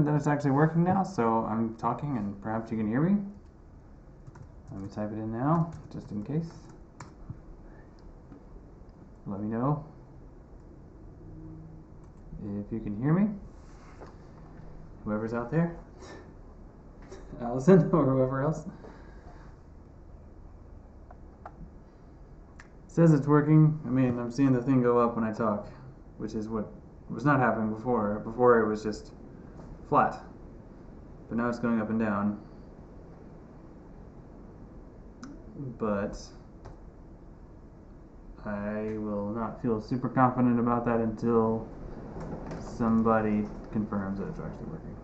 that it's actually working now, so I'm talking and perhaps you can hear me. Let me type it in now, just in case. Let me know if you can hear me. Whoever's out there. Allison or whoever else. It says it's working. I mean, I'm seeing the thing go up when I talk, which is what was not happening before. Before it was just flat, but now it's going up and down. But I will not feel super confident about that until somebody confirms that it's actually working.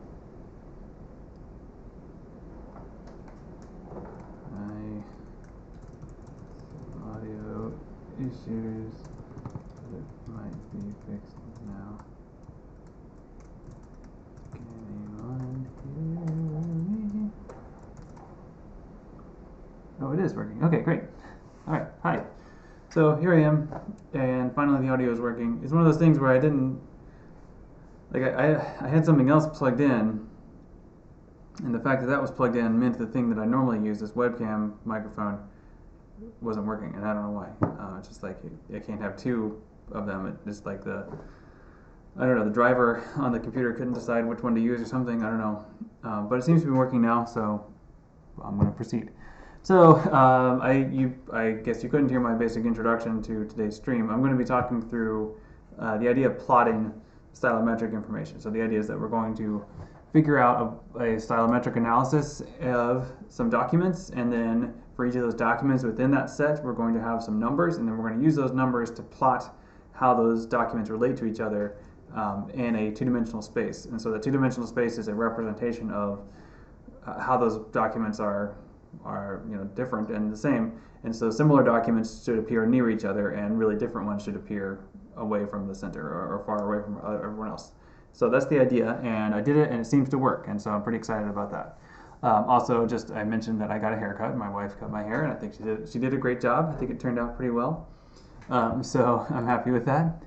Audio issues that might be fixed now. Can anyone hear me? Oh, it is working. Okay, great. All right, hi. So here I am, and finally the audio is working. It's one of those things where I didn't, like I had something else plugged in, and the fact that that was plugged in meant the thing that I normally use, this webcam microphone, wasn't working, and I don't know why. It's just like I can't have two of them. It's just like the driver on the computer couldn't decide which one to use or something. I don't know, but it seems to be working now, so I'm going to proceed. So I guess you couldn't hear my basic introduction to today's stream. I'm going to be talking through the idea of plotting stylometric information. So the idea is that we're going to figure out a stylometric analysis of some documents, and then for each of those documents within that set, we're going to have some numbers, and then we're going to use those numbers to plot how those documents relate to each other in a two-dimensional space. And so the two-dimensional space is a representation of how those documents are different and the same, and so similar documents should appear near each other, and really different ones should appear away from the center or far away from everyone else. So that's the idea, and I did it, and it seems to work, and so I'm pretty excited about that. Also, just I mentioned that I got a haircut. My wife cut my hair, and I think she did a great job. I think it turned out pretty well, so I'm happy with that.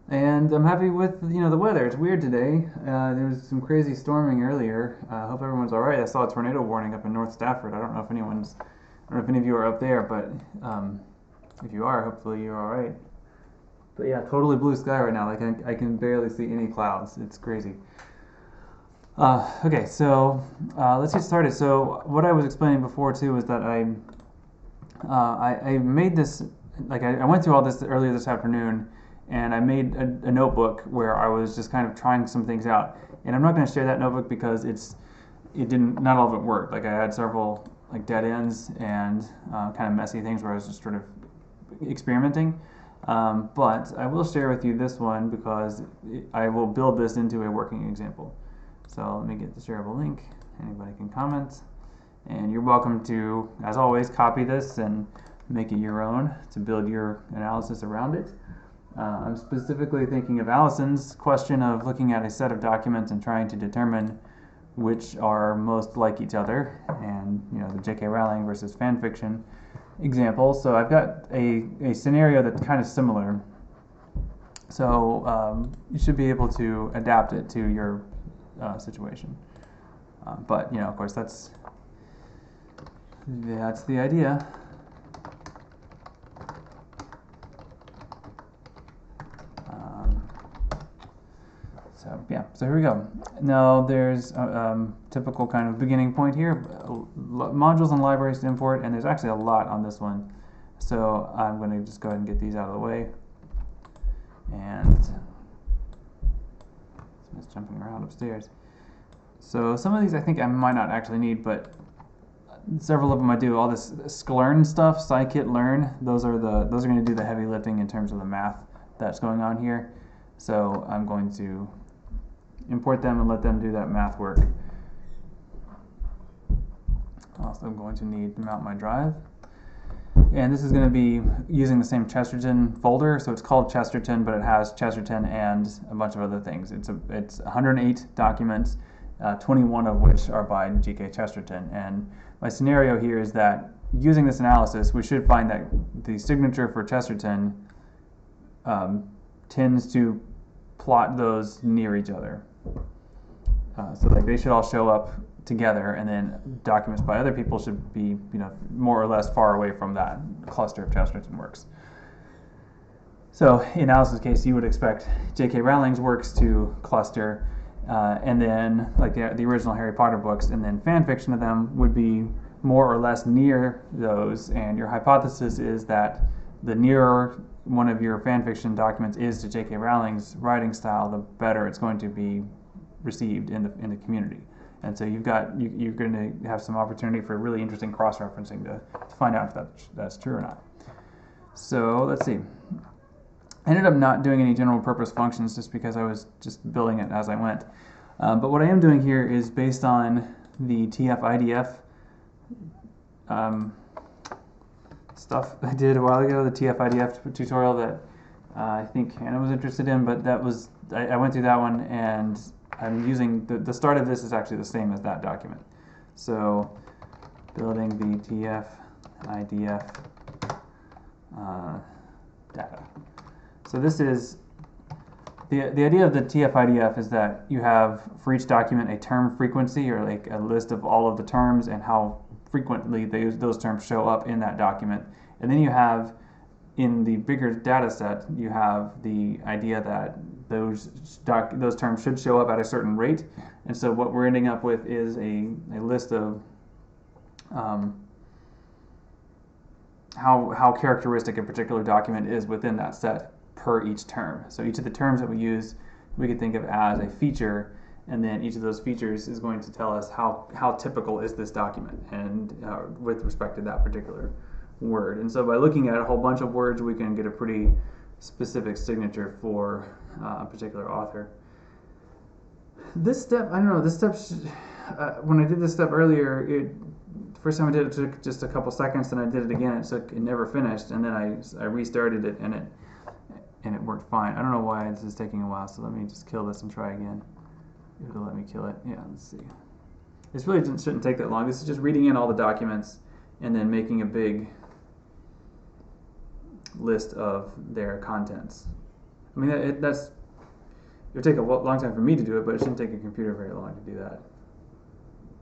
And I'm happy with the weather. It's weird today. There was some crazy storming earlier. I hope everyone's all right. I saw a tornado warning up in North Stafford. I don't know if any of you are up there, but if you are, hopefully you're all right. But yeah, totally blue sky right now. Like I can barely see any clouds. It's crazy. Okay, so let's get started. So what I was explaining before too was that I made this, like I went through all this earlier this afternoon, and I made a notebook where I was just kind of trying some things out. And I'm not going to share that notebook because not all of it worked. Like I had several like dead ends and kind of messy things where I was just sort of experimenting. But I will share with you this one because I will build this into a working example. So let me get the shareable link. Anybody can comment. And you're welcome to, as always, copy this and make it your own to build your analysis around it. I'm specifically thinking of Allison's question of looking at a set of documents and trying to determine which are most like each other, and the J.K. Rowling versus fan fiction example. So I've got a scenario that's kind of similar. So you should be able to adapt it to your situation. But of course, that's the idea. So here we go. Now there's a typical kind of beginning point here, modules and libraries to import, and there's actually a lot on this one. So I'm going to just go ahead and get these out of the way. And it's jumping around upstairs. So some of these I think I might not actually need, but several of them I do. All this sklearn stuff, scikit-learn, those are going to do the heavy lifting in terms of the math that's going on here. So I'm going to import them and let them do that math work. Also, I'm going to need to mount my drive. And this is going to be using the same Chesterton folder. So it's called Chesterton, but it has Chesterton and a bunch of other things. It's 108 documents, 21 of which are by G.K. Chesterton. And my scenario here is that using this analysis, we should find that the signature for Chesterton tends to plot those near each other. So like they should all show up together, and then documents by other people should be, more or less far away from that cluster of Chelsea works. So in Alice's case, you would expect J.K. Rowling's works to cluster, and then like the original Harry Potter books, and then fan fiction of them would be more or less near those. And your hypothesis is that the nearer one of your fan fiction documents is to J.K. Rowling's writing style, the better it's going to be received in the community. And so you're going to have some opportunity for really interesting cross-referencing to find out if that's true or not. So let's see. I ended up not doing any general purpose functions just because I was just building it as I went. But what I am doing here is based on the TF-IDF stuff I did a while ago, the TF-IDF tutorial that I think Hannah was interested in, but I went through that one, and I'm using, the start of this is actually the same as that document. So building the TF-IDF data. So this is, the idea of the TF-IDF is that you have, for each document, a term frequency, or like a list of all of the terms and how frequently those terms show up in that document. And then you have, in the bigger data set, you have the idea that those terms should show up at a certain rate. And so what we're ending up with is a list of how characteristic a particular document is within that set per each term. So each of the terms that we use, we could think of as a feature, and then each of those features is going to tell us how typical is this document, and with respect to that particular word. And so by looking at a whole bunch of words, we can get a pretty specific signature for a particular author. This step, I don't know, when I did this step earlier, first time I did it took just a couple seconds, and I did it again, it never finished, and then I restarted it, and it worked fine. I don't know why this is taking a while, so let me just kill this and try again. It'll let me kill it. Yeah, let's see. This really shouldn't take that long. This is just reading in all the documents and then making a big list of their contents. I mean, it would take a long time for me to do it, but it shouldn't take a computer very long to do that.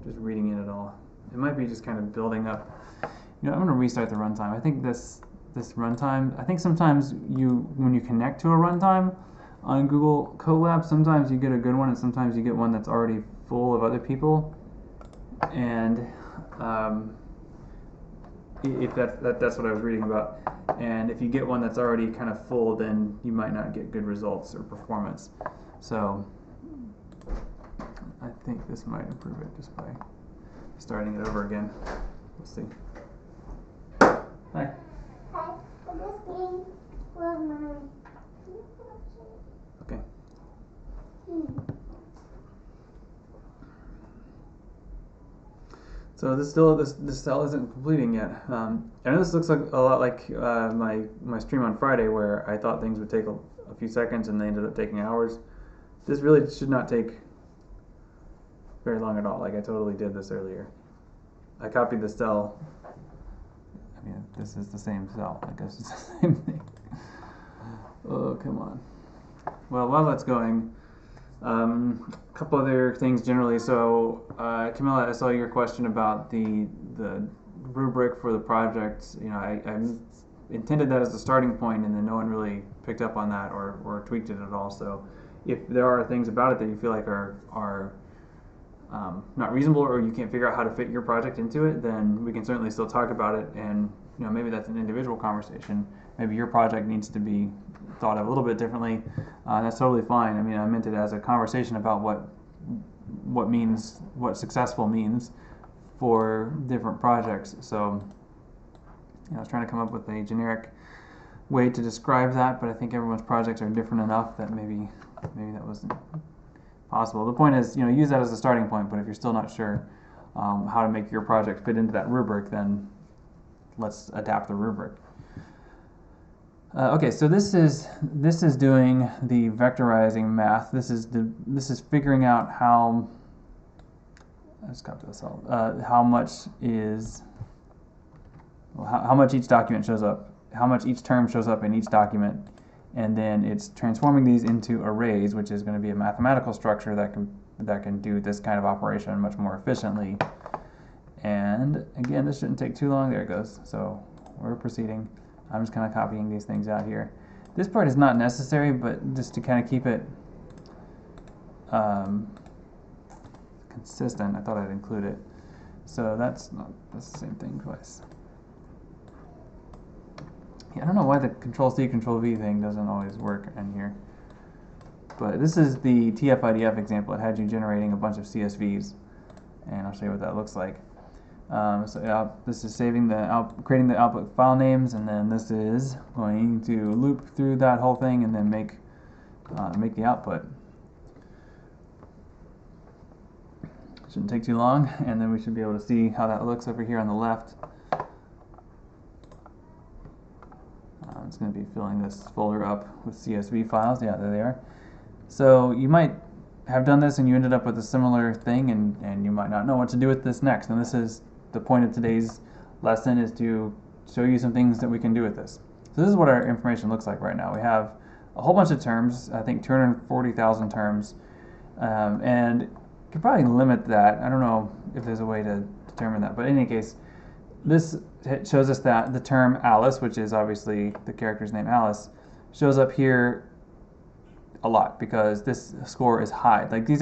Just reading in it all. It might be just kind of building up. I'm going to restart the runtime. I think this runtime, I think sometimes when you connect to a runtime on Google Colab, sometimes you get a good one, and sometimes you get one that's already full of other people. And if that's what I was reading about. And if you get one that's already kind of full, then you might not get good results or performance. So I think this might improve it just by starting it over again. We'll see. Hi. Hi. This game was mine. Okay. So this cell isn't completing yet. I know this looks like a lot like my stream on Friday, where I thought things would take a few seconds and they ended up taking hours. This really should not take very long at all. Like, I totally did this earlier. I copied the cell. I mean, this is the same cell. I guess it's the same thing. Oh, come on. Well, while that's going, a couple other things generally. So, Camilla, I saw your question about the rubric for the project. I intended that as the starting point, and then no one really picked up on that or tweaked it at all. So, if there are things about it that you feel like are not reasonable, or you can't figure out how to fit your project into it, then we can certainly still talk about it. And maybe that's an individual conversation. Maybe your project needs to be thought of a little bit differently. That's totally fine. I mean, I meant it as a conversation about what successful means for different projects. So, I was trying to come up with a generic way to describe that, but I think everyone's projects are different enough that maybe that wasn't possible. The point is, use that as a starting point, but if you're still not sure how to make your project fit into that rubric, then let's adapt the rubric. Okay, so this is doing the vectorizing math. This is figuring out how. Let's copy this all. How much each document shows up, how much each term shows up in each document, and then it's transforming these into arrays, which is going to be a mathematical structure that can that can do this kind of operation much more efficiently. And again, this shouldn't take too long. There it goes. So we're proceeding. I'm just kind of copying these things out here. This part is not necessary, but just to kind of keep it consistent, I thought I'd include it. So that's the same thing twice. Yeah, I don't know why the Control-C, Control-V thing doesn't always work in here. But this is the TF-IDF example. It had you generating a bunch of CSVs, and I'll show you what that looks like. This is saving creating the output file names, and then this is going to loop through that whole thing and then make the output. Shouldn't take too long, and then we should be able to see how that looks over here on the left. It's going to be filling this folder up with CSV files. Yeah, there they are. So you might have done this and you ended up with a similar thing, and you might not know what to do with this next. And this is the point of today's lesson, is to show you some things that we can do with this. So this is what our information looks like right now. We have a whole bunch of terms, I think 240,000 terms, and you could probably limit that. I don't know if there's a way to determine that, but in any case, this shows us that the term Alice, which is obviously the character's name Alice, shows up here a lot because this score is high. Like these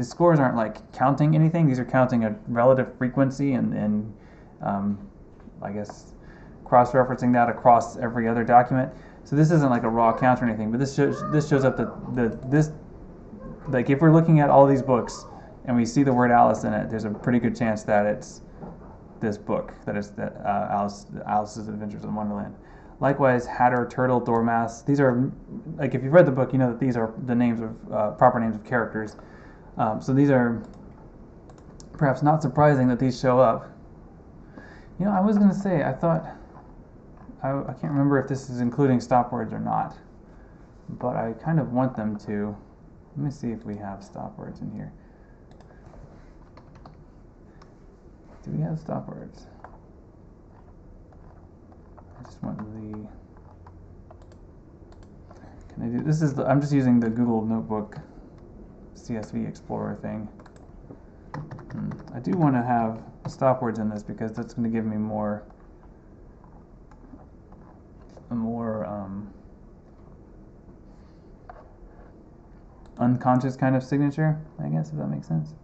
scores aren't like counting anything. These are counting a relative frequency and I guess cross-referencing that across every other document. So this isn't like a raw count or anything, but this shows up that like if we're looking at all these books and we see the word Alice in it, there's a pretty good chance that it's this book, that is Alice's Adventures in Wonderland. Likewise, Hatter, Turtle, Dormouse. These are, like if you've read the book, you know that these are the names of proper names of characters. So these are perhaps not surprising that these show up. You know, I was going to say, I thought, I can't remember if this is including stop words or not, but I kind of want them to. Let me see if we have stop words in here. Do we have stop words? I just want the. Can I do this? I'm just using the Google Notebook CSV Explorer thing. I do want to have stop words in this because that's going to give me a more unconscious kind of signature, I guess, if that makes sense.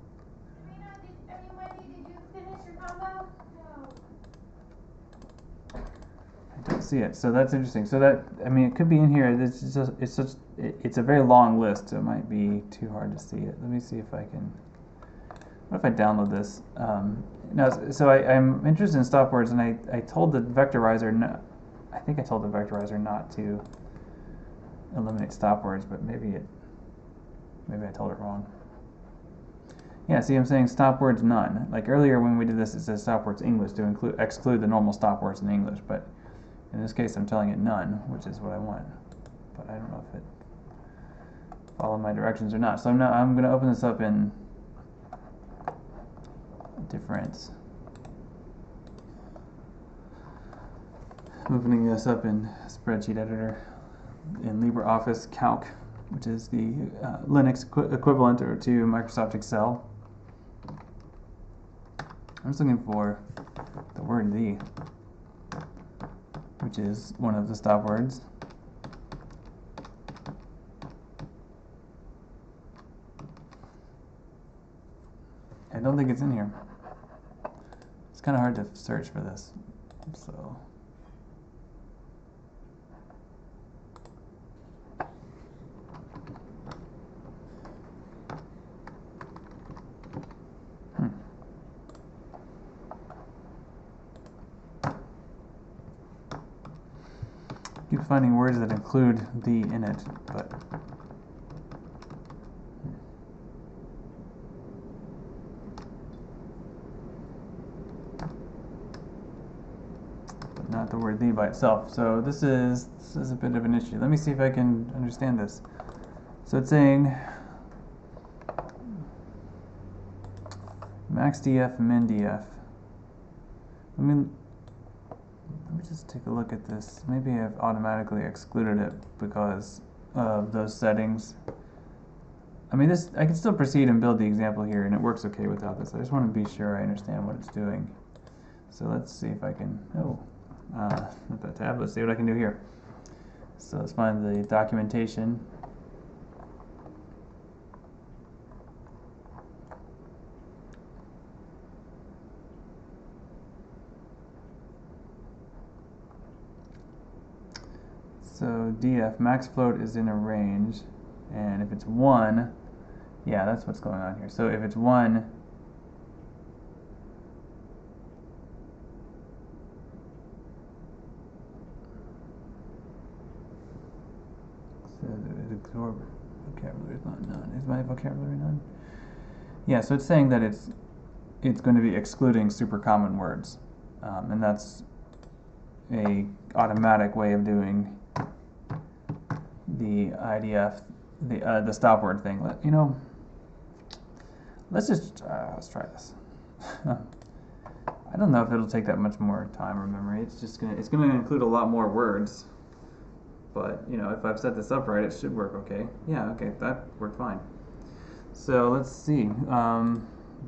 I don't see it, so that's interesting. So that, I mean, it could be in here. It's a very long list, so it might be too hard to see it. Let me see if I can. What if I download this? So I'm interested in stop words, and I told the vectorizer no. I think I told the vectorizer not to eliminate stop words, but maybe I told it wrong. Yeah, see, I'm saying stop words none. Like earlier when we did this, it says stop words English to exclude the normal stop words in English, but in this case I'm telling it none, which is what I want. But I don't know if it followed my directions or not. So I'm going to open this up in different. I'm opening this up in Spreadsheet Editor in LibreOffice Calc, which is the Linux equivalent to Microsoft Excel. I'm just looking for the word "the," which is one of the stop words. I don't think it's in here. It's kind of hard to search for this, so. Keep finding words that include "the" in it, but not the word "the" by itself. So this is a bit of an issue. Let me see if I can understand this. So it's saying maxdf, mindf. Let me just take a look at this. Maybe I've automatically excluded it because of those settings. I mean, this I can still proceed and build the example here, and it works okay without this. I just want to be sure I understand what it's doing. So let's see if I can, not that tab, let's see what I can do here. So let's find the documentation. So df, max float is in a range, and if it's 1, yeah, that's what's going on here. So if it's 1, so the vocabulary is not none. Is my vocabulary none? Yeah, so it's saying that it's going to be excluding super common words, and that's a automatic way of doing the IDF, the stop word thing. Let's try this. I don't know if it'll take that much more time or memory. It's gonna include a lot more words. But if I've set this up right, it should work okay. Yeah, okay, that worked fine. So let's see.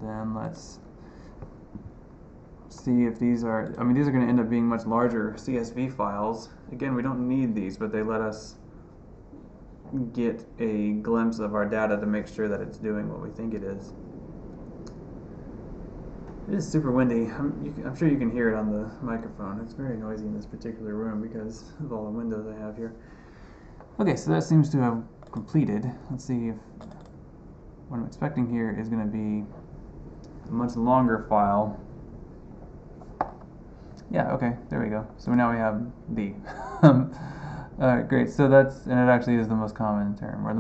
Then let's see if these are. I mean, these are going to end up being much larger CSV files. Again, we don't need these, but they let us get a glimpse of our data to make sure that it's doing what we think it is. It is super windy. I'm sure you can hear it on the microphone. It's very noisy in this particular room because of all the windows I have here. Okay, so that seems to have completed. Let's see if what I'm expecting here is going to be a much longer file. Yeah, okay, there we go. So now we have the. Alright, great. So and it actually is the most common term, or the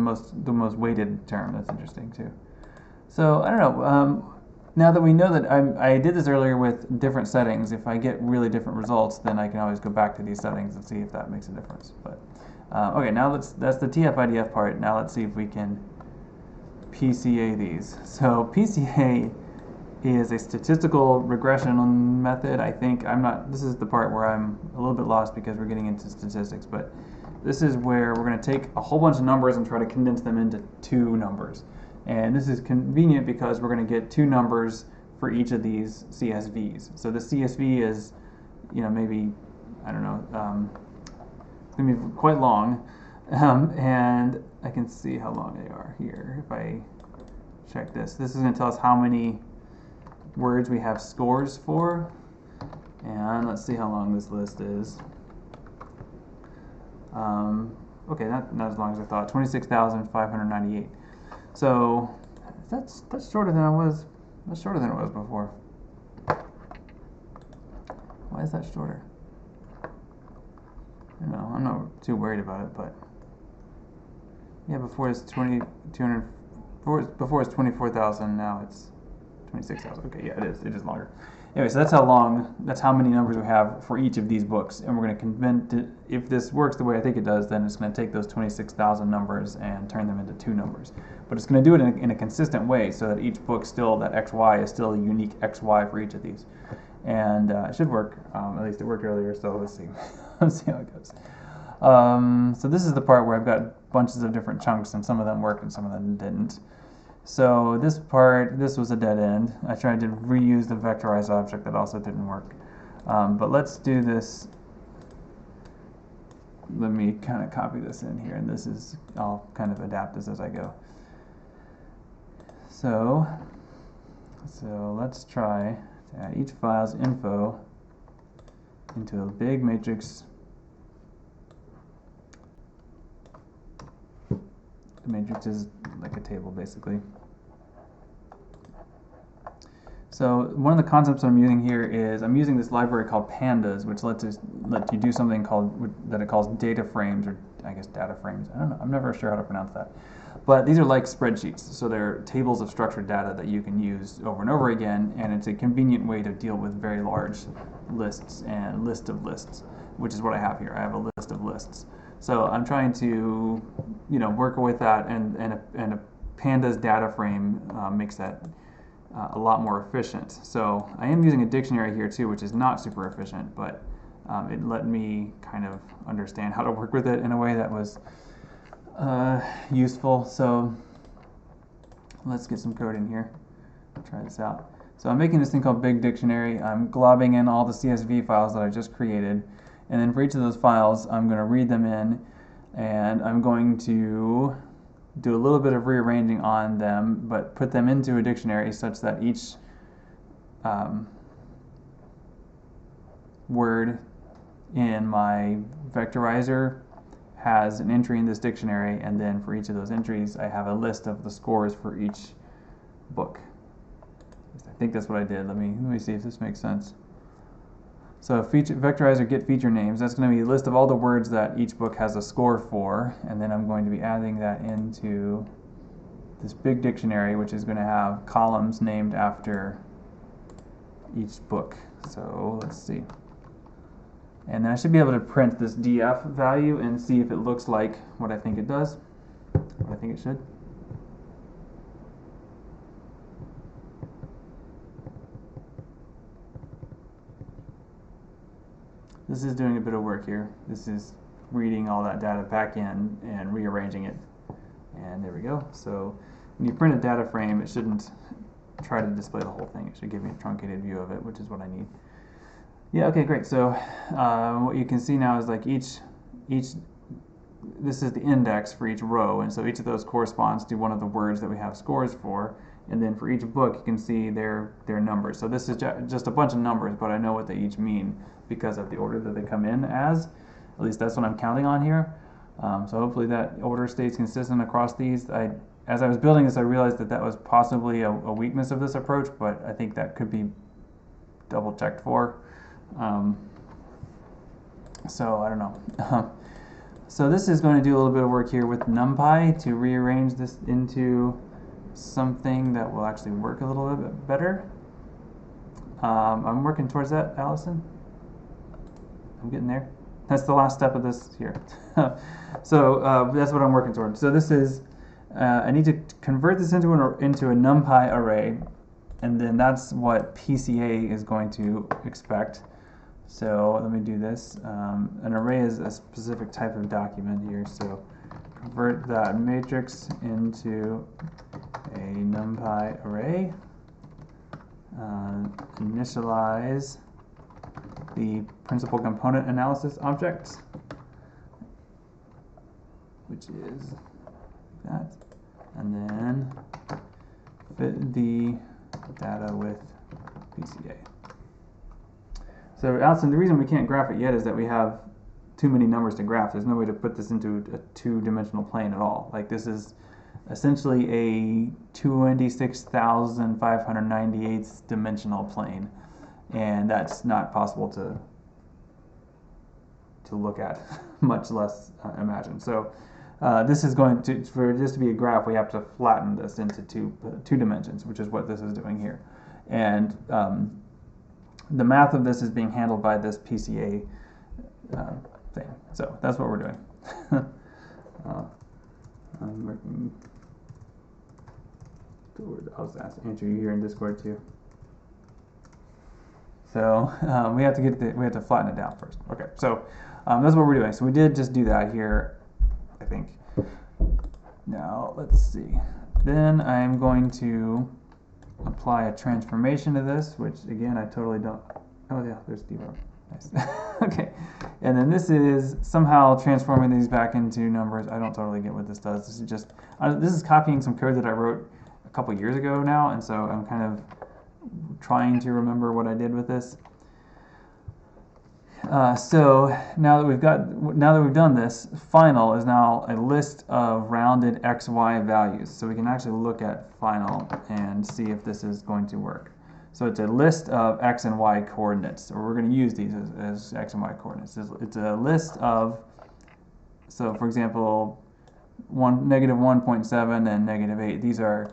most weighted term. That's interesting too. So I don't know. Now that we know that I did this earlier with different settings, if I get really different results, then I can always go back to these settings and see if that makes a difference. But okay, now that's the TF-IDF part. Now let's see if we can PCA these. So PCA is a statistical regression method. I think this is the part where I'm a little bit lost because we're getting into statistics, but this is where we're going to take a whole bunch of numbers and try to condense them into 2 numbers. And this is convenient because we're going to get 2 numbers for each of these CSVs. So the CSV is, maybe, I don't know, it's going to be quite long. And I can see how long they are here. If I check this is going to tell us how many words we have scores for. And let's see how long this list is. Okay, not as long as I thought. 26,598. So that's shorter than it was. That's shorter than it was before. Why is that shorter? I'm not too worried about it, but yeah, before it's 200. Before it's 24,000. Now it's 26,000. Okay, yeah, it is longer. Anyway, so that's how many numbers we have for each of these books, and we're going to convert. If this works the way I think it does, then it's going to take those 26,000 numbers and turn them into 2 numbers. But it's going to do it in a consistent way, so that each book that XY is still a unique XY for each of these, and it should work. At least it worked earlier, so let's see. Let's see how it goes. So this is the part where I've got bunches of different chunks, and some of them worked and some of them didn't. So this was a dead end. I tried to reuse the vectorized object, that also didn't work. But let's do this. Let me kind of copy this in here, and I'll kind of adapt this as I go. So let's try to add each file's info into a big matrix. The matrix is like a table, basically. So one of the concepts I'm using here is I'm using this library called pandas, which let you do something that it calls data frames, or I guess data frames. I don't know. I'm never sure how to pronounce that. But these are like spreadsheets, so they're tables of structured data that you can use over and over again, and it's a convenient way to deal with very large lists and list of lists, which is what I have here. I have a list of lists. So I'm trying to, work with that, and a pandas data frame makes that a lot more efficient. So I am using a dictionary here too, which is not super efficient, but it let me kind of understand how to work with it in a way that was useful. So let's get some code in here. Try this out. So I'm making this thing called Big Dictionary. I'm globbing in all the CSV files that I just created, and then for each of those files, I'm going to read them in, and I'm going to do a little bit of rearranging on them, but put them into a dictionary such that each word in my vectorizer has an entry in this dictionary, and then for each of those entries, I have a list of the scores for each book. I think that's what I did. Let me see if this makes sense. So vectorizer get feature names, that's going to be a list of all the words that each book has a score for, and then I'm going to be adding that into this big dictionary, which is going to have columns named after each book. So let's see. And then I should be able to print this df value and see if it looks like what I think it does, what I think it should. This is doing a bit of work here. This is reading all that data back in and rearranging it. And there we go. So when you print a data frame, it shouldn't try to display the whole thing. It should give me a truncated view of it, which is what I need. Yeah, okay, great. So what you can see now is like this is the index for each row, and so each of those corresponds to one of the words that we have scores for. And then for each book, you can see their numbers. So this is just a bunch of numbers, but I know what they each mean because of the order that they come in as. At least that's what I'm counting on here. So hopefully that order stays consistent across these. As I was building this, I realized that was possibly a weakness of this approach, but I think that could be double checked for. So I don't know. So this is going to do a little bit of work here with NumPy to rearrange this into something that will actually work a little bit better. I'm working towards that, Allison. I'm getting there. That's the last step of this here. So that's what I'm working towards. So this is, I need to convert this into a NumPy array, and then that's what PCA is going to expect. So let me do this. An array is a specific type of document here, so convert that matrix into a NumPy array. Initialize the principal component analysis object, which is that, and then fit the data with PCA. So Allison, the reason we can't graph it yet is that we have too many numbers to graph. There's no way to put this into a two-dimensional plane at all. Like this is essentially a 26,598 dimensional plane, and that's not possible to look at, much less imagine. So this is going to, for this to be a graph, we have to flatten this into two dimensions, which is what this is doing here. And the math of this is being handled by this PCA thing. So that's what we're doing. I'm working toward, I'll just answer you here in Discord too. So we have to flatten it down first. Okay, so that's what we're doing. So we did just do that here, I think. Now let's see. Then I'm going to apply a transformation to this, which again I totally don't. Oh yeah, there's Devo. Nice. Okay, and then this is somehow transforming these back into numbers. I don't totally get what this does. This is just this is copying some code that I wrote a couple years ago now, and so I'm kind of trying to remember what I did with this. So now that we've done this, final is now a list of rounded x, y values. So we can actually look at final and see if this is going to work. So it's a list of x and y coordinates, or we're going to use these as x and y coordinates. It's a list of, so for example, -1.7 and -8. These are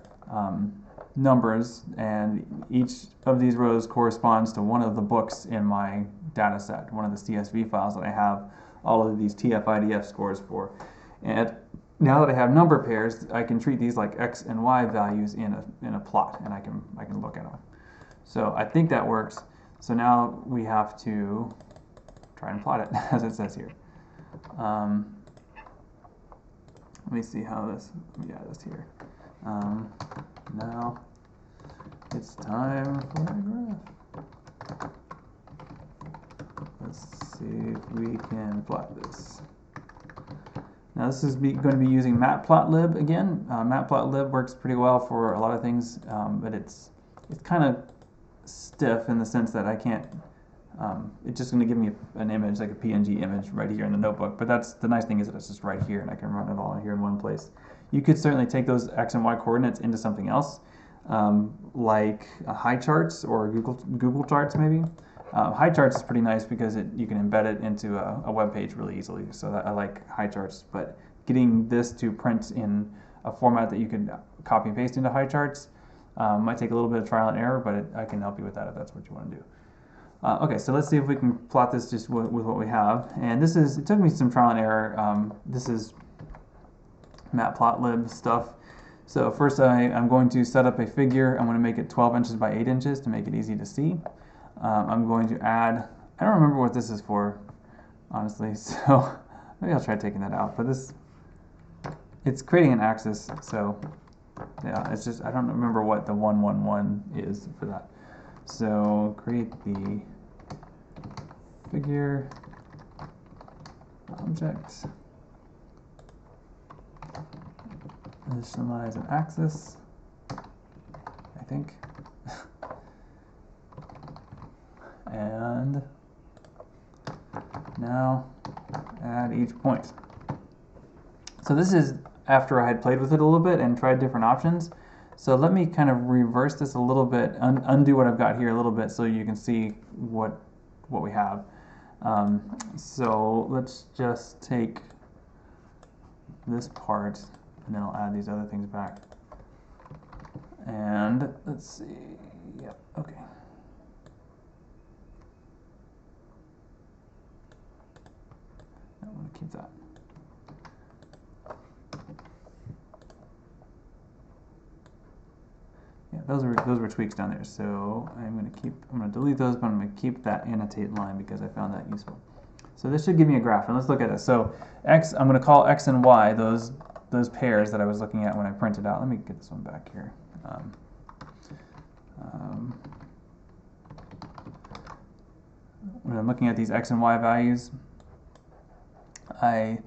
numbers, and each of these rows corresponds to one of the books in my data set, one of the CSV files that I have all of these TF-IDF scores for. And now that I have number pairs, I can treat these like x and y values in a plot, and I can look at them. So I think that works. So now we have to try and plot it as it says here. Let me see how this. Let me add this here. Now it's time for a graph. Let's see if we can plot this. Now this is going to be using Matplotlib again. Matplotlib works pretty well for a lot of things, but it's kind of stiff in the sense that I can't. It's just going to give me an image, like a PNG image, right here in the notebook. But that's the nice thing is that it's just right here, and I can run it all here in one place. You could certainly take those x and y coordinates into something else, like high charts or Google Charts maybe. High charts is pretty nice because you can embed it into a web page really easily. So I like high charts, but getting this to print in a format that you can copy and paste into high charts might take a little bit of trial and error, but I can help you with that if that's what you want to do. Okay, so let's see if we can plot this just with what we have. And it took me some trial and error. This is Matplotlib stuff. So first I'm going to set up a figure. I'm going to make it 12 inches by 8 inches to make it easy to see. I'm going to add, I don't remember what this is for, honestly, so maybe I'll try taking that out. But it's creating an axis, so yeah, it's just, I don't remember what the 1, 1, 1 is for that. So create the figure object, initialize an axis, I think. And now add each point. So this is after I had played with it a little bit and tried different options. So let me kind of reverse this a little bit, undo what I've got here a little bit so you can see what we have. So let's just take this part and then I'll add these other things back. And let's see, yep, okay. I want to keep that. Yeah, those were tweaks down there. So I'm going to delete those, but I'm going to keep that annotate line because I found that useful. So this should give me a graph, and let's look at this. So x, I'm going to call x and y those pairs that I was looking at when I printed out. Let me get this one back here. When I'm looking at these x and y values, I'm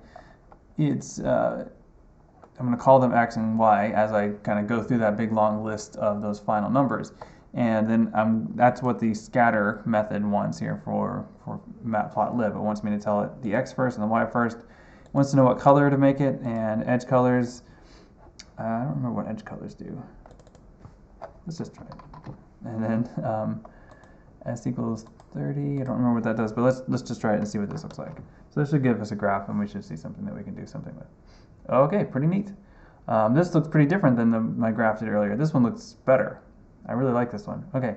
going to call them x and y as I kind of go through that big long list of those final numbers. And then that's what the scatter method wants here for Matplotlib. It wants me to tell it the x first and the y first. It wants to know what color to make it and edge colors. I don't remember what edge colors do. Let's just try it. And then s equals 30. I don't remember what that does, but let's just try it and see what this looks like. So this should give us a graph, and we should see something that we can do something with. Okay, pretty neat. This looks pretty different than my graph did earlier. This one looks better. I really like this one. Okay,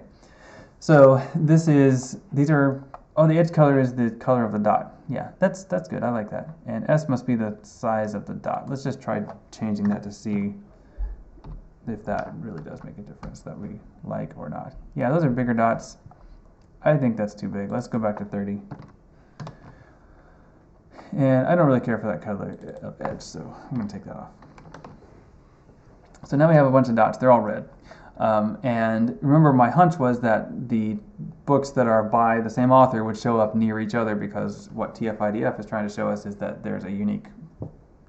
so the edge color is the color of the dot. Yeah, that's good. I like that. And S must be the size of the dot. Let's just try changing that to see if that really does make a difference that we like or not. Yeah, those are bigger dots. I think that's too big. Let's go back to 30. And I don't really care for that color of edge, so I'm going to take that off. So now we have a bunch of dots. They're all red. And remember, my hunch was that the books that are by the same author would show up near each other, because what TF-IDF is trying to show us is that there's a unique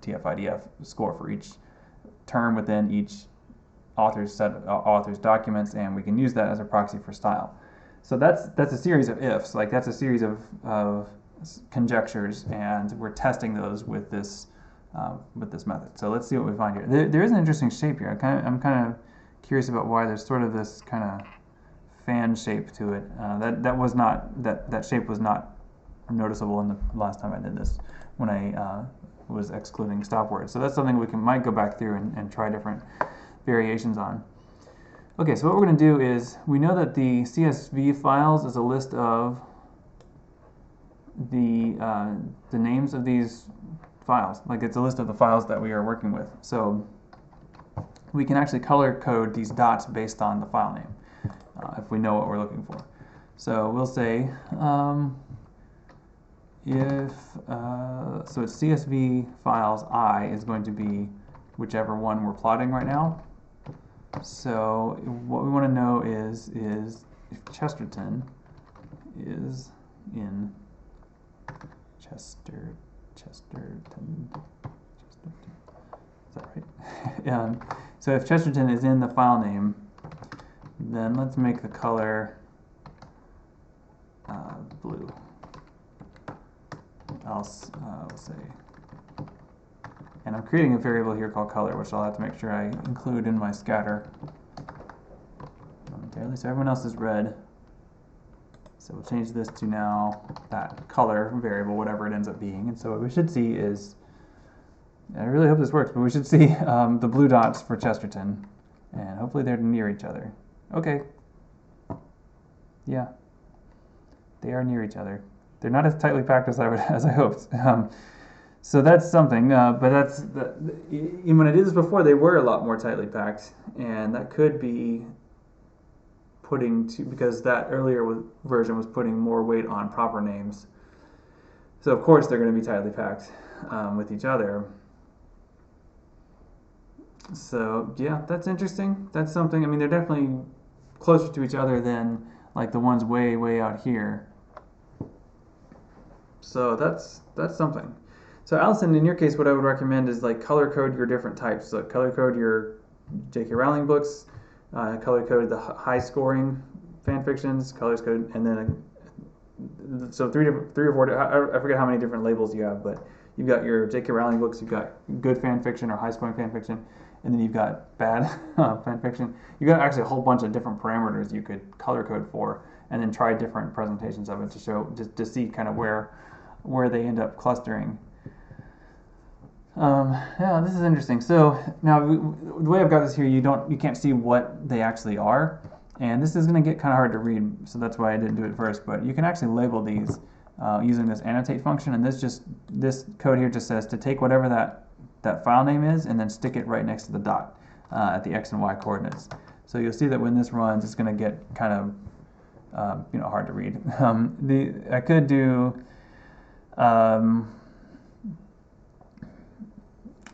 TF-IDF score for each term within each author's set of author's documents, and we can use that as a proxy for style. So that's a series of ifs, like that's a series of conjectures, and we're testing those with this method. So let's see what we find here. There is an interesting shape here. I'm kind of curious about why there's sort of this kind of fan shape to it. That shape was not noticeable in the last time I did this when I was excluding stop words. So that's something we might go back through and try different variations on. Okay, so what we're going to do is, we know that the CSV files is a list of the names of these files. Like, it's a list of the files that we are working with. So we can actually color code these dots based on the file name if we know what we're looking for. So we'll say so it's CSV files I is going to be whichever one we're plotting right now. So what we want to know is if Chesterton is in Chesterton. Is that right? So if Chesterton is in the file name, then let's make the color blue. We'll say, and I'm creating a variable here called color, which I'll have to make sure I include in my scatter momentarily. So everyone else is red. So we'll change this to now that color variable, whatever it ends up being. And so what we should see is, I really hope this works, but we should see the blue dots for Chesterton, and hopefully they're near each other. Okay. Yeah. They are near each other. They're not as tightly packed as I hoped. So that's something, but when I did this before, they were a lot more tightly packed, and that could be because that earlier version was putting more weight on proper names. So of course they're going to be tightly packed with each other. So yeah, that's interesting. That's something. I mean, they're definitely closer to each other than like the ones way out here. So that's something. So Allison, in your case, what I would recommend is like color code your different types. So color code your J.K. Rowling books, color code the high scoring fan fictions, colors code, and then so three or four. I forget how many different labels you have, but you've got your J.K. Rowling books, you've got good fan fiction or high scoring fan fiction, and then you've got bad fan fiction. You've got actually a whole bunch of different parameters you could color code for, and then try different presentations of it to show to see kind of where they end up clustering. Yeah, this is interesting. So now the way I've got this here, you can't see what they actually are, and this is going to get kind of hard to read. So that's why I didn't do it first. But you can actually label these using this annotate function, and this code here just says to take whatever that file name is and then stick it right next to the dot at the x and y coordinates. So you'll see that when this runs, it's going to get kind of hard to read. I could do.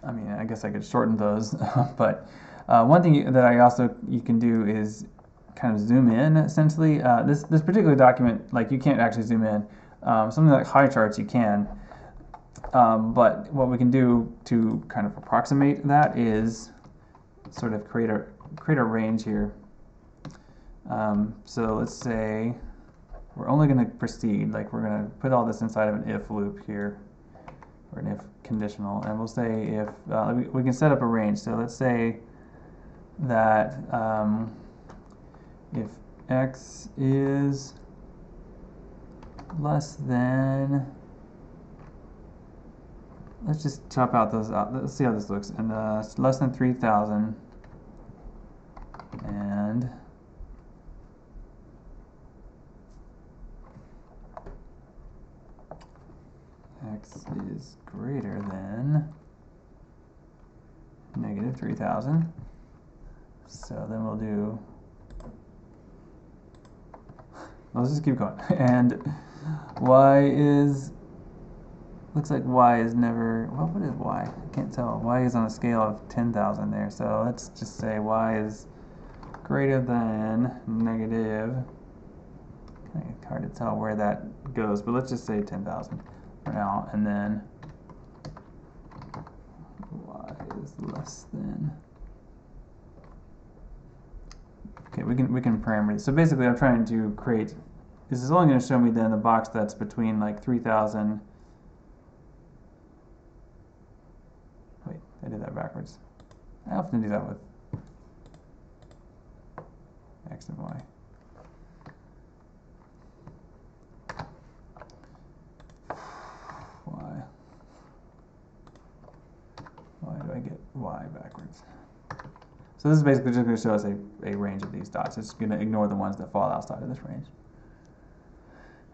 I mean, I guess I could shorten those, but one thing that you can do is kind of zoom in. Essentially, this particular document, like you can't actually zoom in. Something like high charts you can, but what we can do to kind of approximate that is sort of create a range here. So let's say we're only going to proceed, like we're going to put all this inside of an if loop here, or an if conditional, and we'll say if we can set up a range. So let's say that if x is less than, let's just chop out those out. Let's see how this looks. And it's less than 3,000, and x is greater than negative 3,000. So then we'll do, let's just keep going. And y is, looks like y is never, well, what is y? I can't tell. Y is on a scale of 10,000 there. So let's just say y is greater than negative, it's hard to tell where that goes, but let's just say 10,000 for now, and then y is less than, okay, we can parameter. So basically I'm trying to create, this is only going to show me then the box that's between like 3,000, wait, I did that backwards. I often do that with x and y. Why do I get y backwards? So this is basically just going to show us a range of these dots. It's going to ignore the ones that fall outside of this range.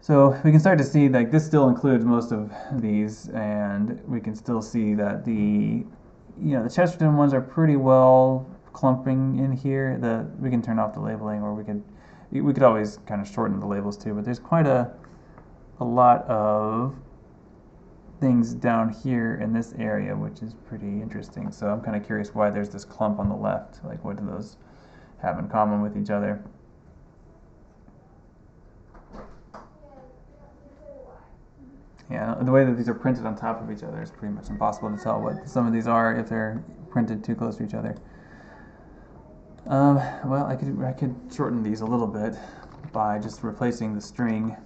So we can start to see like this still includes most of these, and we can still see that the Chesterton ones are pretty well clumping in here. We can turn off the labeling, or we could always kind of shorten the labels too. But there's quite a lot of things down here in this area, which is pretty interesting. So I'm kind of curious why there's this clump on the left. Like, what do those have in common with each other. Yeah, the way that these are printed on top of each other is pretty much impossible to tell what some of these are if they're printed too close to each other. Well, I could shorten these a little bit by just replacing the string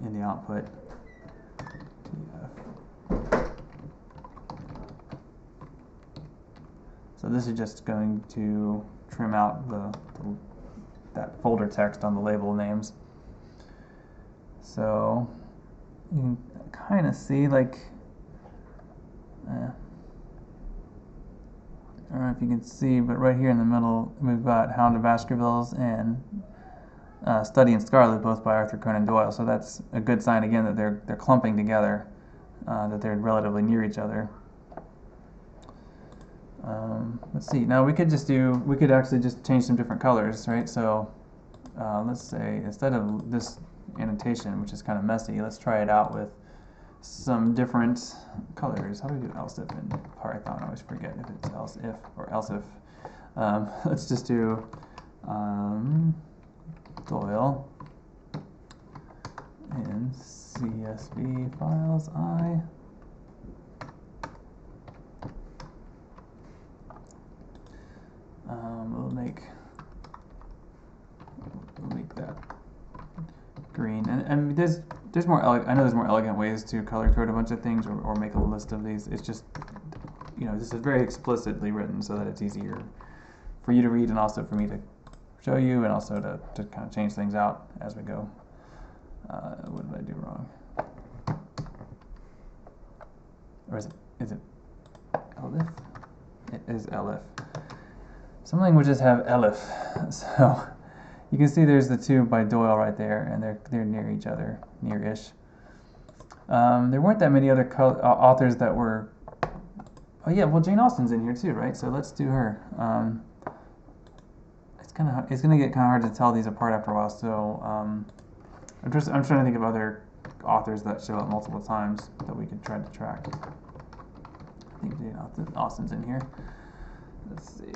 in the output. So this is just going to trim out that folder text on the label names. So you can kind of see, like, I don't know if you can see, but right here in the middle we've got Hound of Baskervilles and Study in Scarlet, both by Arthur Conan Doyle. So that's a good sign again that they're clumping together, that they're relatively near each other. Let's see. Now we could actually just change some different colors, right? So let's say instead of this annotation, which is kind of messy, let's try it out with some different colors. How do we do else if in Python? I always forget if it's else if or else if. Let's just do Doyle in CSV files I. We'll make that green, and there's more I know there's more elegant ways to color code a bunch of things or make a list of these. It's just, this is very explicitly written so that it's easier for you to read and also for me to show you, and also to kind of change things out as we go. What did I do wrong? Or is it elif? It is elif. Some languages have elif, so you can see there's the two by Doyle right there, and they're near each other, near-ish. There weren't that many other authors that were. Oh yeah, well Jane Austen's in here too, right? So let's do her. It's gonna get kind of hard to tell these apart after a while. So I'm trying to think of other authors that show up multiple times that we could try to track. I think Jane Austen's in here. Let's see.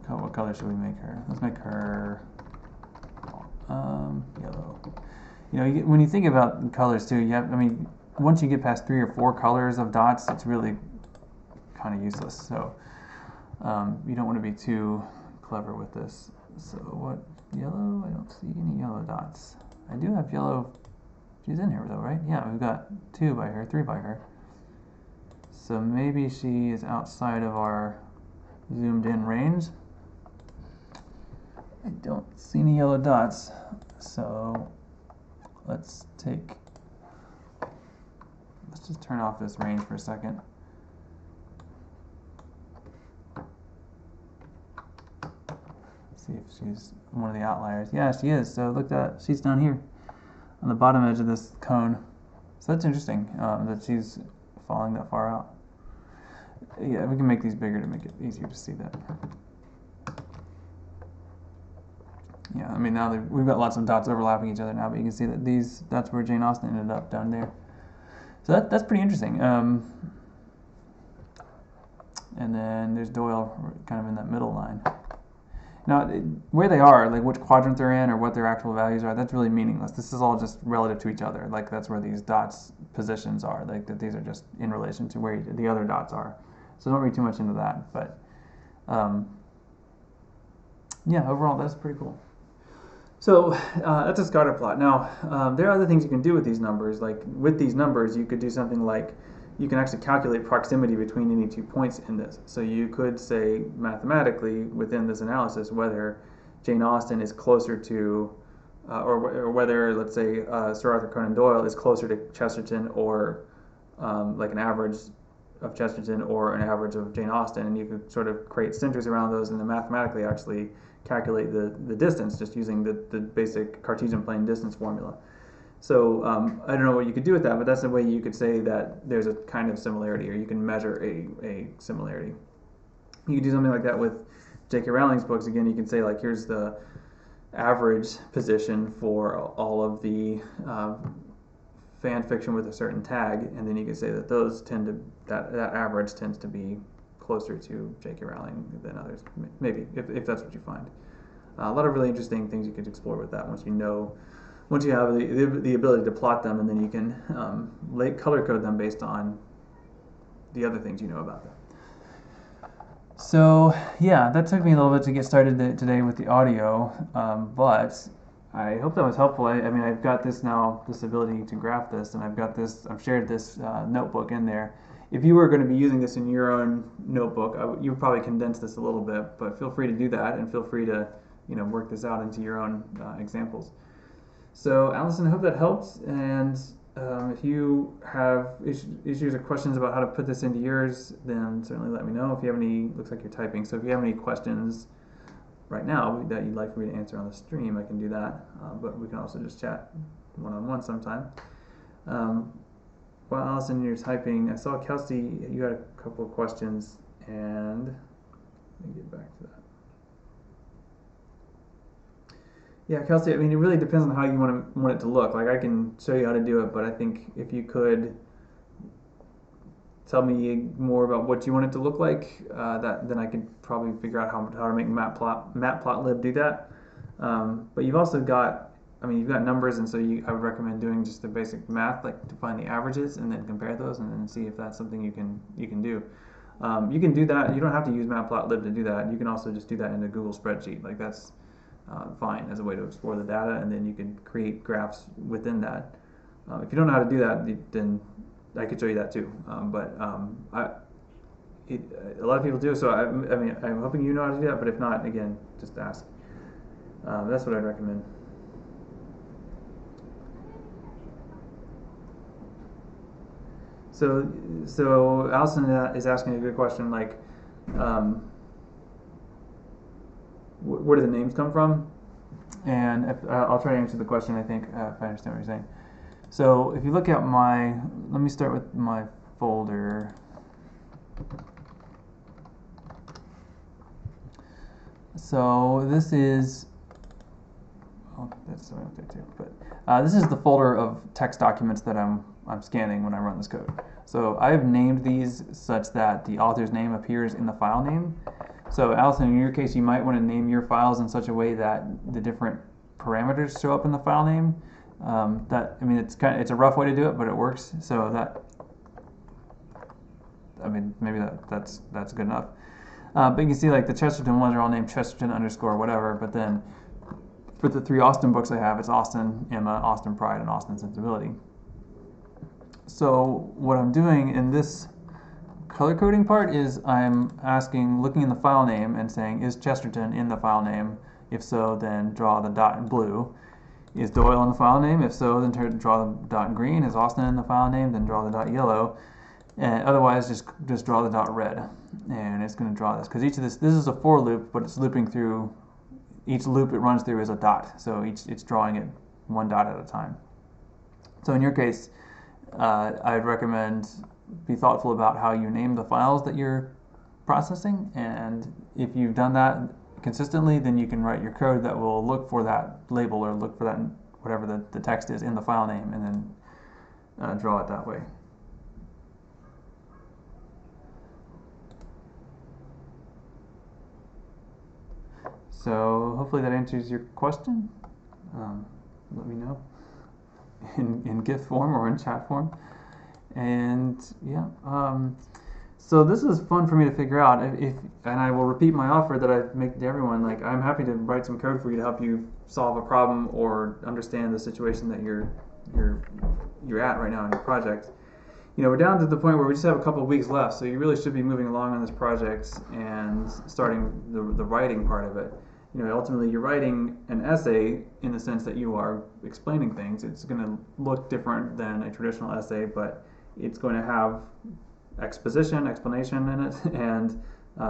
What color should we make her? Let's make her yellow. When you think about colors too, once you get past 3 or 4 colors of dots, it's really kind of useless. So you don't want to be too clever with this. So what yellow? I don't see any yellow dots. I do have yellow. She's in here though, right? Yeah, we've got 2 by her, 3 by her. So maybe she is outside of our zoomed in range. I don't see any yellow dots, so let's just turn off this range for a second. See if she's one of the outliers. Yeah, she is. So look, she's down here on the bottom edge of this cone. So that's interesting that she's falling that far out. Yeah, we can make these bigger to make it easier to see that. Yeah, now we've got lots of dots overlapping each other now, but you can see that that's where Jane Austen ended up, down there. So that's pretty interesting. And then there's Doyle kind of in that middle line. Now, where they are, like which quadrant they're in or what their actual values are, that's really meaningless. This is all just relative to each other. Like that's where these dots positions are. Like that these are just in relation to where the other dots are. So don't read too much into that. But yeah, overall that's pretty cool. So that's a scatter plot. Now, there are other things you can do with these numbers. Like with these numbers, you could do something like you can actually calculate proximity between any 2 points in this. So you could say mathematically within this analysis whether Jane Austen is closer to, or whether, let's say, Sir Arthur Conan Doyle is closer to Chesterton, or like an average of Chesterton or an average of Jane Austen, and you could sort of create centers around those and then mathematically actually calculate the distance just using the basic Cartesian plane distance formula. So I don't know what you could do with that, but that's the way you could say that there's a kind of similarity, or you can measure a similarity. You could do something like that with J.K. Rowling's books. Again, you can say like here's the average position for all of the fan fiction with a certain tag, and then you could say that those tend to that average tends to be closer to J.K. Rowling than others, maybe if that's what you find. A lot of really interesting things you could explore with that once you have the ability to plot them, and then you can color code them based on the other things you know about them. So yeah, that took me a little bit to get started today with the audio, but I hope that was helpful. I mean, I've got this ability to graph this, and I've shared this notebook in there. If you were going to be using this in your own notebook, you would probably condense this a little bit, but feel free to do that, and feel free to work this out into your own examples. So Allison, I hope that helps, and if you have issues or questions about how to put this into yours, then certainly let me know. If you have any, looks like you're typing, so if you have any questions right now that you'd like for me to answer on the stream, I can do that, but we can also just chat one-on-one sometime. While Allison, you're typing, I saw Kelsey, you had a couple of questions, and let me get back to that. Yeah, Kelsey, I mean, it really depends on how you want it to look. Like, I can show you how to do it, but I think if you could tell me more about what you want it to look like, then I could probably figure out how to make Matplotlib do that. But you've also got, you've got numbers, and so I would recommend doing just the basic math, like to find the averages and then compare those, and then see if that's something you can do. You can do that. You don't have to use Matplotlib to do that. You can also just do that in a Google spreadsheet. Like, that's fine as a way to explore the data, and then you can create graphs within that. If you don't know how to do that, then I could show you that too. A lot of people do, so I'm hoping you know how to do that, but if not, again, just ask. That's what I'd recommend. So Allison is asking a good question, like, where do the names come from? And I'll try to answer the question, I think, if I understand what you're saying. So if you look at let me start with my folder. So this is, that's something up there too, but this is the folder of text documents that I'm scanning when I run this code. So I've named these such that the author's name appears in the file name. So Allison, in your case, you might want to name your files in such a way that the different parameters show up in the file name. It's a rough way to do it, but it works. So maybe that's good enough. But you can see, like, the Chesterton ones are all named Chesterton _ whatever. But then for the 3 Austen books I have, it's Austen, Emma, Austen Pride, and Austen Sensibility. So what I'm doing in this color coding part is I'm looking in the file name and saying, is Chesterton in the file name? If so, then draw the dot in blue. Is Doyle in the file name? If so, then draw the dot in green. Is Austen in the file name? Then draw the dot yellow. And otherwise, just draw the dot red. And it's going to draw this, because each of this is a for loop, but it's looping through, each loop it runs through is a dot. So it's drawing it one dot at a time. So in your case, I'd recommend be thoughtful about how you name the files that you're processing, and if you've done that consistently, then you can write your code that will look for that label or look for that whatever the text is in the file name, and then draw it that way. So hopefully that answers your question. Let me know in GIF form or in chat form. And yeah, so this is fun for me to figure out. And I will repeat my offer that I make to everyone. Like, I'm happy to write some code for you to help you solve a problem or understand the situation that you're at right now in your project. We're down to the point where we just have a couple of weeks left, so you really should be moving along on this project and starting the writing part of it. Ultimately, you're writing an essay in the sense that you are explaining things. It's going to look different than a traditional essay, but it's going to have explanation in it, and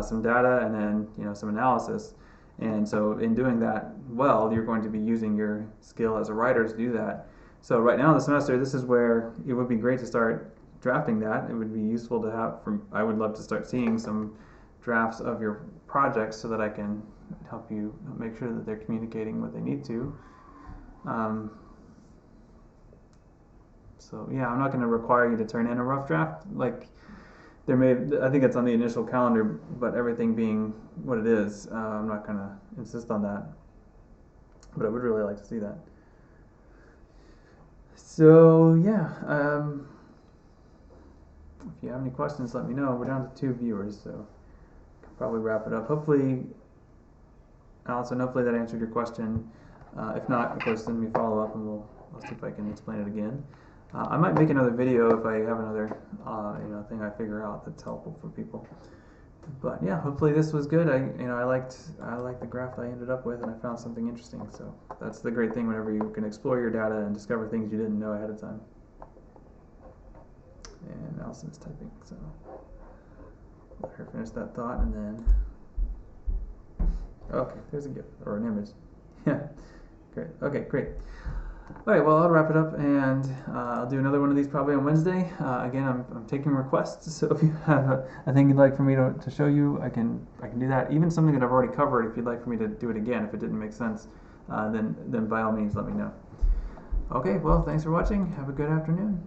some data, and then some analysis. And so in doing that well, you're going to be using your skill as a writer to do that. So right now in the semester, this is where it would be great to start drafting that. It would be useful to have. I would love to start seeing some drafts of your projects so that I can help you make sure that they're communicating what they need to. So yeah, I'm not going to require you to turn in a rough draft. Like I think it's on the initial calendar, but everything being what it is, I'm not going to insist on that. But I would really like to see that. So yeah, if you have any questions, let me know. We're down to 2 viewers, so I can probably wrap it up. Hopefully, Allison, hopefully that answered your question. If not, of course, send me a follow-up and I'll see if I can explain it again. I might make another video if I have another thing I figure out that's helpful for people. But yeah, hopefully this was good. I liked the graph I ended up with, and I found something interesting. So that's the great thing whenever you can explore your data and discover things you didn't know ahead of time. And Allison's typing, so let her finish that thought, and then okay, there's a GIF or an image. Yeah, great. Okay, great. All right, well, I'll wrap it up, and I'll do another one of these probably on Wednesday. Again, I'm taking requests, so if you have a thing you'd like for me to show you, I can do that. Even something that I've already covered, if you'd like for me to do it again, if it didn't make sense, then by all means let me know. Okay, well, thanks for watching. Have a good afternoon.